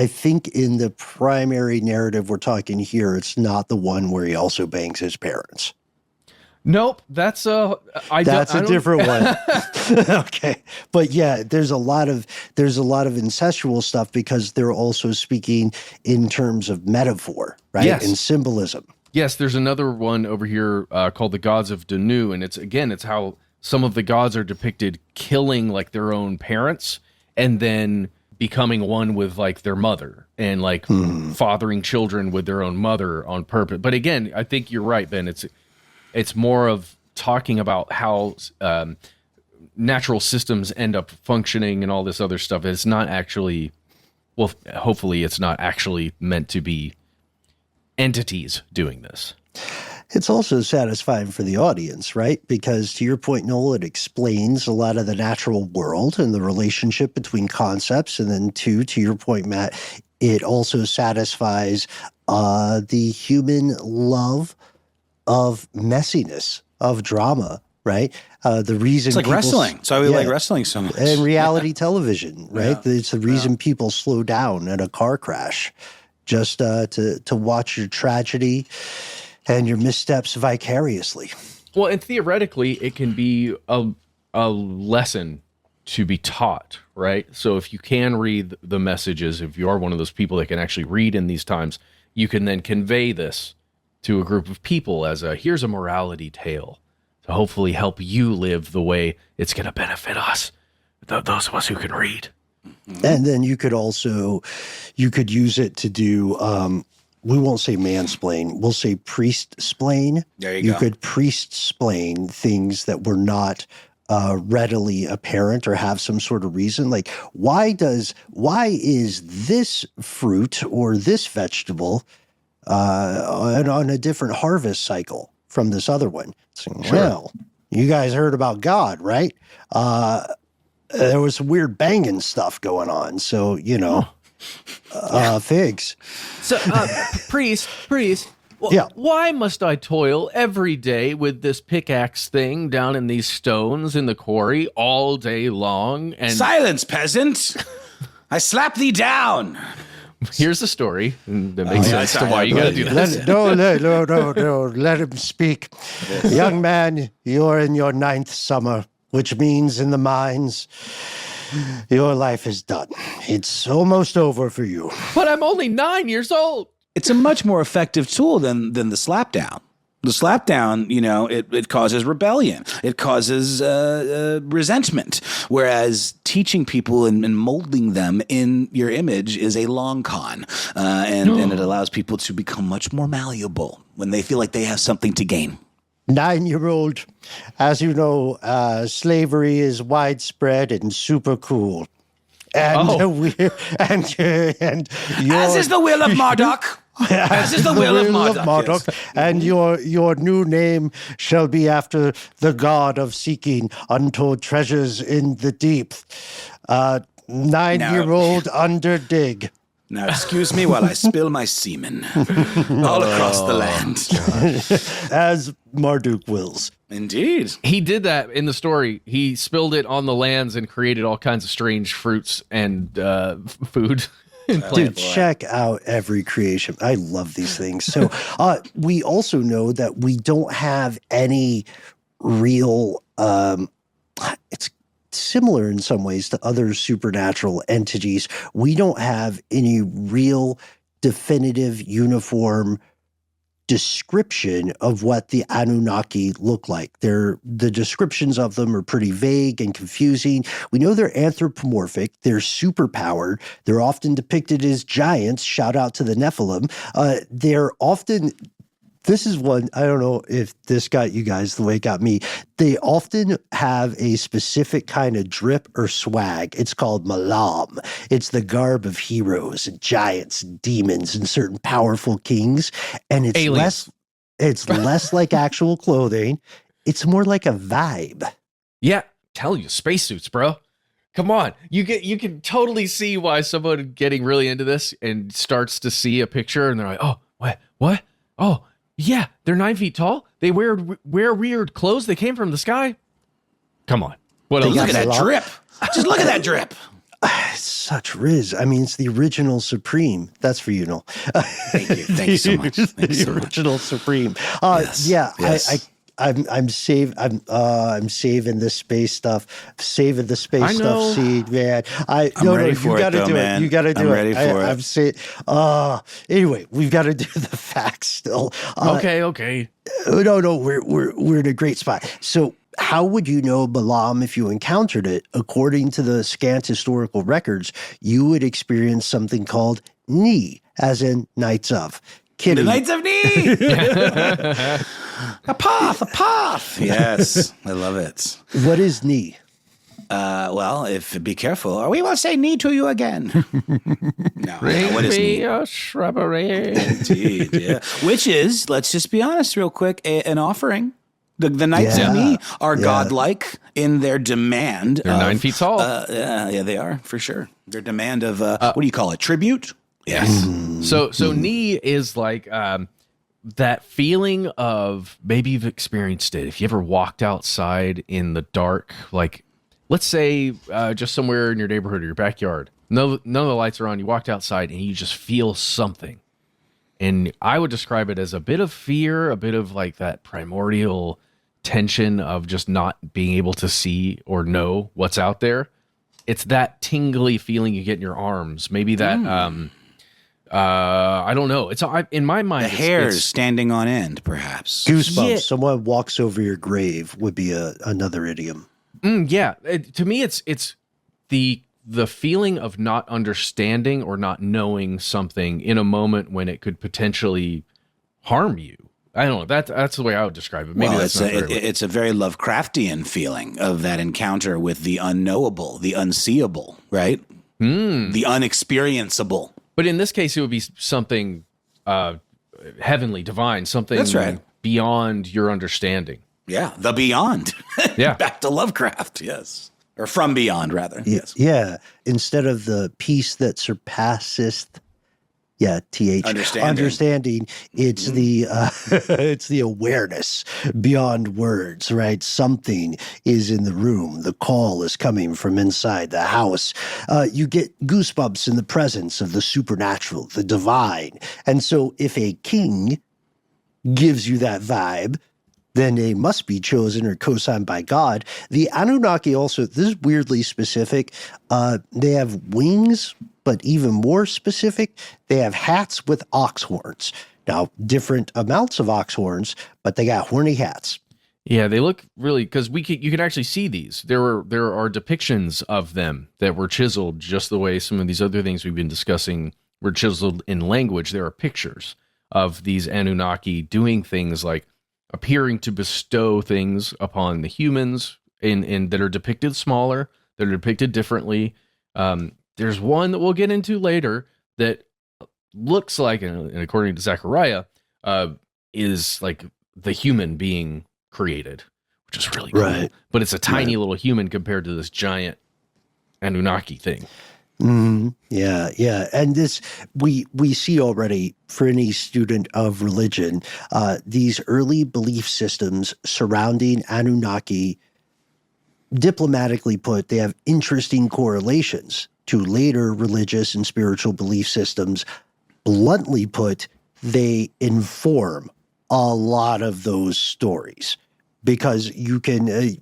S4: think in the primary narrative we're talking here, it's not the one where he also bangs his parents.
S2: Nope, that's a
S4: different one. Okay, but yeah, there's a lot of incestual stuff because they're also speaking in terms of metaphor, right?
S2: Yes.
S4: And symbolism.
S2: Yes, there's another one over here called the Gods of Danu, and it's how some of the gods are depicted killing like their own parents and then becoming one with like their mother and like fathering children with their own mother on purpose. But again, I think you're right, Ben. It's more of talking about how natural systems end up functioning and all this other stuff. It's not actually, well, hopefully it's not actually meant to be entities doing this.
S4: It's also satisfying for the audience, right? Because to your point, Noel, it explains a lot of the natural world and the relationship between concepts. And then to your point, Matt, it also satisfies the human love of messiness, of drama, right? The reason
S3: it's like wrestling. That's why we like wrestling so much.
S4: And reality television, right? Yeah. It's the reason people slow down in a car crash, just to watch your tragedy and your missteps vicariously.
S2: Well, and theoretically, it can be a lesson to be taught, right? So if you can read the messages, if you are one of those people that can actually read in these times, you can then convey this to a group of people as here's a morality tale to hopefully help you live the way it's going to benefit us, those of us who can read.
S4: And then you could use it to do, we won't say mansplain, we'll say priest-splain.
S3: There you go.
S4: You could priest-splain things that were not readily apparent or have some sort of reason. Like, why is this fruit or this vegetable on a different harvest cycle from this other one? Well, you guys heard about God, right? There was some weird banging stuff going on. So, figs.
S2: So, priest, why must I toil every day with this pickaxe thing down in these stones in the quarry all day long? And
S3: silence, peasant! I slap thee down.
S2: Here's the story that makes sense to why you got to do this.
S4: No, let him speak. Yes. Young man, you're in your 9th summer, which means in the mines, your life is done. It's almost over for you.
S2: But I'm only 9 years old.
S3: It's a much more effective tool than the slap down. The slapdown, it causes rebellion. It causes resentment. Whereas teaching people and molding them in your image is a long con. And it allows people to become much more malleable when they feel like they have something to gain.
S4: 9-year-old, as you know, slavery is widespread and super cool. And as
S3: is the will of Marduk. As is the will of Marduk. Yes.
S4: And your new name shall be after the god of seeking untold treasures in the deep. 9-year-old Underdig.
S3: Now, excuse me while I spill my semen all across the land.
S4: As Marduk wills.
S3: Indeed.
S2: He did that in the story. He spilled it on the lands and created all kinds of strange fruits and food.
S4: Dude, check out every creation. I love these things. So we also know that we don't have any real it's similar in some ways to other supernatural entities. We don't have any real definitive uniform description of what the Anunnaki look like. The descriptions of them are pretty vague and confusing. We know they're anthropomorphic. They're superpowered. They're often depicted as giants. Shout out to the Nephilim. They're often... This is one, I don't know if this got you guys the way it got me. They often have a specific kind of drip or swag. It's called malam. It's the garb of heroes and giants and demons and certain powerful kings. And it's less like actual clothing. It's more like a vibe.
S2: Yeah, tell you, spacesuits, bro. Come on. You can totally see why someone getting really into this and starts to see a picture and they're like, oh, what? Oh, yeah, they're 9 feet tall. They wear weird clothes. They came from the sky. Come on. What else?
S3: Look at that drip. Just look at that drip.
S4: Such riz. I mean, it's the original Supreme. That's for you, Noel.
S3: Thank you. Thank you so much.
S4: The original Supreme.
S3: Yes.
S4: Yeah,
S3: yes.
S4: I'm saving this space stuff. Saving the space stuff seed, man.
S3: I'm ready for it, though, man.
S4: You got to do it.
S3: I'm ready for it.
S4: I'm saying. Anyway, we've got to do the facts still.
S2: Okay.
S4: No, we're in a great spot. So, how would you know Balaam if you encountered it? According to the scant historical records, you would experience something called Ni, as in nights of. Kidding.
S3: The Knights of Ni. A path. Yes, I love it.
S4: What is Ni?
S3: Well, be careful, or we will say Ni to you again. No, what is Ni?
S2: A shrubbery.
S3: Indeed, yeah. Which is, let's just be honest real quick, an offering. The Knights of Ni are godlike in their demand.
S2: They're 9 feet tall.
S3: Yeah, they are, for sure. Their demand of, what do you call it, tribute? Yes.
S2: So Ni is like that feeling of, maybe you've experienced it. If you ever walked outside in the dark, like let's say just somewhere in your neighborhood or your backyard, none of the lights are on, you walked outside and you just feel something. And I would describe it as a bit of fear, a bit of like that primordial tension of just not being able to see or know what's out there. It's that tingly feeling you get in your arms. Maybe that, I don't know. It's in my mind.
S3: The hairs standing on end, perhaps.
S4: Goosebumps.
S2: Yeah.
S4: Someone walks over your grave would be another idiom.
S2: Yeah. To me, it's the feeling of not understanding or not knowing something in a moment when it could potentially harm you. I don't know. That's the way I would describe it. Maybe
S3: it's a very Lovecraftian feeling of that encounter with the unknowable, the unseeable, right? The unexperienceable.
S2: But in this case, it would be something heavenly, divine, something
S3: That's right.
S2: beyond your understanding.
S3: Yeah, the beyond.
S2: Yeah.
S3: Back to Lovecraft, yes. Or from beyond, rather. Yes.
S4: Yeah. Instead of the peace that surpasseth, understanding. It's it's the awareness beyond words, right? Something is in the room. The call is coming from inside the house. You get goosebumps in the presence of the supernatural, the divine. And so if a king gives you that vibe, then they must be chosen or co-signed by God. The Anunnaki also, this is weirdly specific. They have wings, but even more specific, they have hats with ox horns. Now, different amounts of ox horns, but they got horny hats.
S2: Yeah, they look really, because you can actually see these. There are depictions of them that were chiseled just the way some of these other things we've been discussing were chiseled in language. There are pictures of these Anunnaki doing things like appearing to bestow things upon the humans in that are depicted smaller, that are depicted differently. There's one that we'll get into later that looks like, and according to Zechariah, is like the human being created, which is really cool.
S4: Right.
S2: But it's a tiny little human compared to this giant Anunnaki thing.
S4: Yeah. And this, we see already for any student of religion, these early belief systems surrounding Anunnaki, diplomatically put, they have interesting correlations to later religious and spiritual belief systems. Bluntly put, they inform a lot of those stories. Because you can,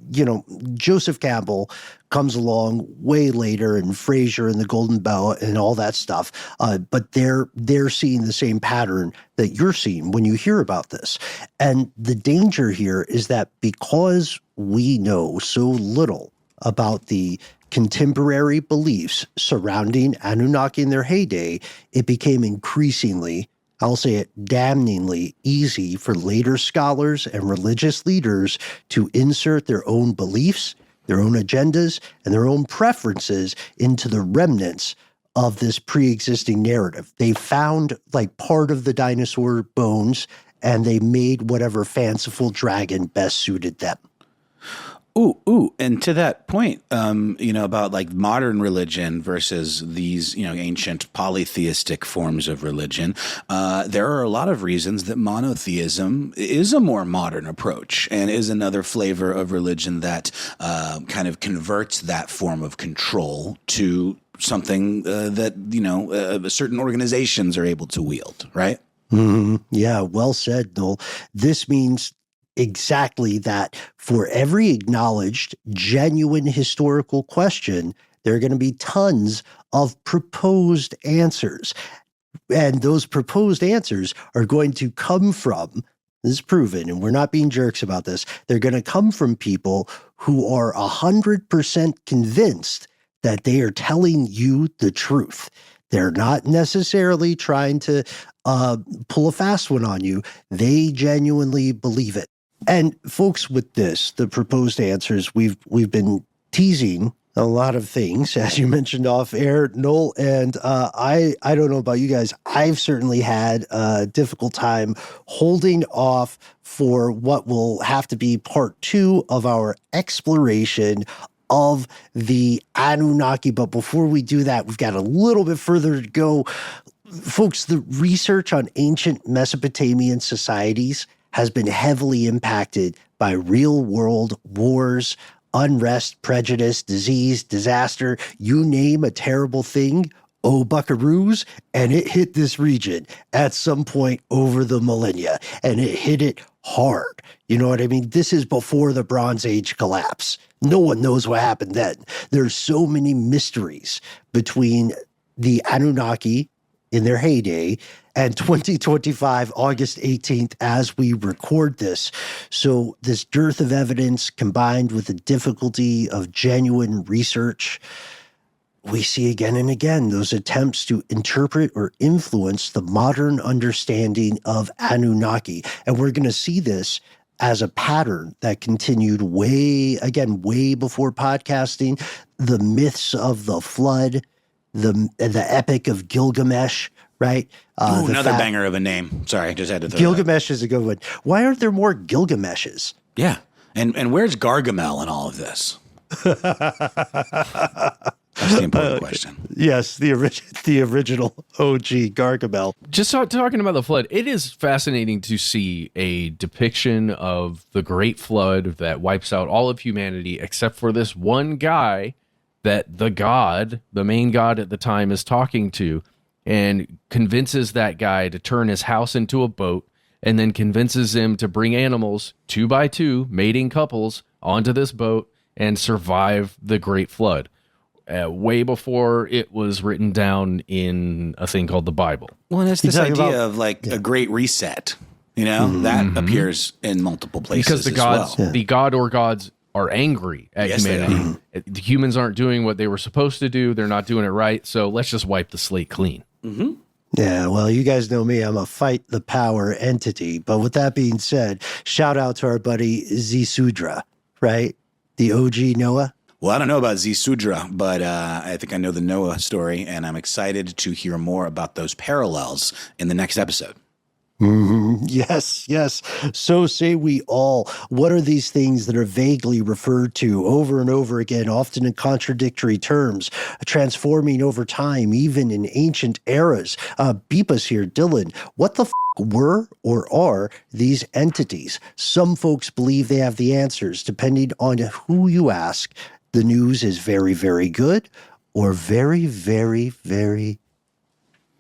S4: Joseph Campbell comes along way later, and Fraser and the Golden Bell and all that stuff. But they're seeing the same pattern that you're seeing when you hear about this. And the danger here is that because we know so little about the contemporary beliefs surrounding Anunnaki in their heyday, it became increasingly, I'll say it, damningly easy for later scholars and religious leaders to insert their own beliefs, their own agendas, and their own preferences into the remnants of this pre-existing narrative. They found like part of the dinosaur bones, and they made whatever fanciful dragon best suited them.
S3: Ooh. And to that point, about like modern religion versus these, ancient polytheistic forms of religion, there are a lot of reasons that monotheism is a more modern approach and is another flavor of religion that kind of converts that form of control to something that, certain organizations are able to wield, right?
S4: Mm-hmm. Yeah, well said, Noel. This means exactly that. For every acknowledged, genuine historical question, there are going to be tons of proposed answers. And those proposed answers are going to come from, this is proven, and we're not being jerks about this, they're going to come from people who are 100% convinced that they are telling you the truth. They're not necessarily trying to pull a fast one on you. They genuinely believe it. And folks, with this, the proposed answers, we've been teasing a lot of things, as you mentioned off air, Noel, and I don't know about you guys. I've certainly had a difficult time holding off for what will have to be part 2 of our exploration of the Anunnaki. But before we do that, we've got a little bit further to go. Folks, the research on ancient Mesopotamian societies has been heavily impacted by real-world wars, unrest, prejudice, disease, disaster, you name a terrible thing, oh buckaroos, and it hit this region at some point over the millennia, and it hit it hard. You know what I mean? This is before the Bronze Age collapse. No one knows what happened then. There's so many mysteries between the Anunnaki in their heyday and 2025, August 18th, as we record this. So this dearth of evidence combined with the difficulty of genuine research, we see again and again those attempts to interpret or influence the modern understanding of Anunnaki. And we're going to see this as a pattern that continued way before podcasting. The myths of the flood, the Epic of Gilgamesh, right?
S3: Another banger of a name. Sorry, just had to throw
S4: Gilgamesh is a good one. Why aren't there more Gilgameshes?
S3: Yeah. And where's Gargamel in all of this? That's the important question.
S4: Yes, the original OG Gargamel.
S2: Just talking about the flood, it is fascinating to see a depiction of the Great Flood that wipes out all of humanity except for this one guy that the main god at the time, is talking to, and convinces that guy to turn his house into a boat, and then convinces him to bring animals 2 by 2, mating couples, onto this boat and survive the Great Flood. way before it was written down in a thing called the Bible.
S3: Well, and it's this idea of like a great reset. You know, that appears in multiple places
S2: because the gods, the god or gods, are angry at humanity. The humans aren't doing what they were supposed to do. They're not doing it right. So let's just wipe the slate clean.
S3: Mm-hmm.
S4: Yeah, well, you guys know me. I'm a fight the power entity. But with that being said, shout out to our buddy Zisudra, right? The OG Noah.
S3: Well, I don't know about Zisudra, but I think I know the Noah story, and I'm excited to hear more about those parallels in the next episode.
S4: Mm-hmm. Yes, yes. So say we all. What are these things that are vaguely referred to over and over again, often in contradictory terms, transforming over time, even in ancient eras? Beep us here, Dylan. What the were or are these entities? Some folks believe they have the answers. Depending on who you ask, the news is very, very good or very, very, very.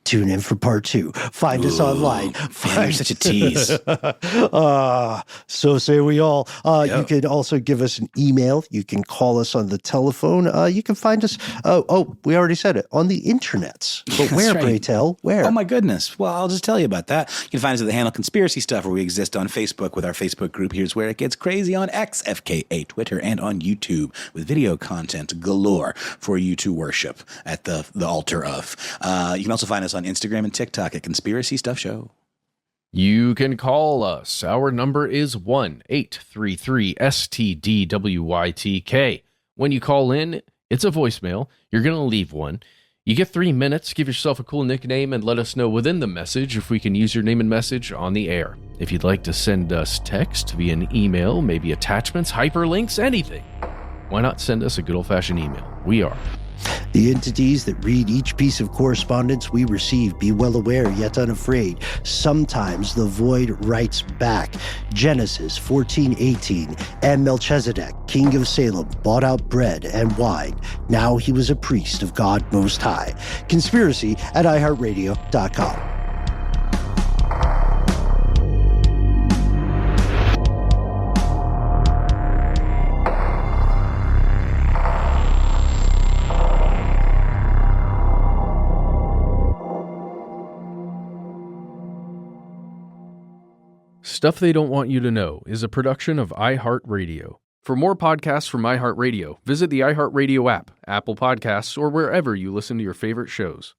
S4: Tune in for part 2. Find us online.
S3: Man, such a tease.
S4: So say we all. You can also give us an email. You can call us on the telephone. You can find us. We already said it. On the internets. But where, pray tell? Where?
S3: Oh, my goodness. Well, I'll just tell you about that. You can find us at the handle Conspiracy Stuff, where we exist on Facebook with our Facebook group. Here's where it gets crazy on X, FKA, Twitter, and on YouTube with video content galore for you to worship at the altar of. You can also find us on Instagram and TikTok at Conspiracy Stuff Show.
S2: You can call us. Our number is 1-833-STDWYTK. When you call in, it's a voicemail. You're going to leave one. You get 3 minutes. Give yourself a cool nickname and let us know within the message if we can use your name and message on the air. If you'd like to send us text via an email, maybe attachments, hyperlinks, anything, why not send us a good old-fashioned email? We are
S4: the entities that read each piece of correspondence we receive. Be well aware, yet unafraid. Sometimes the void writes back. Genesis 14:18. And Melchizedek, king of Salem, bought out bread and wine. Now he was a priest of God Most High. Conspiracy at iHeartRadio.com.
S2: Stuff They Don't Want You to Know is a production of iHeartRadio. For more podcasts from iHeartRadio, visit the iHeartRadio app, Apple Podcasts, or wherever you listen to your favorite shows.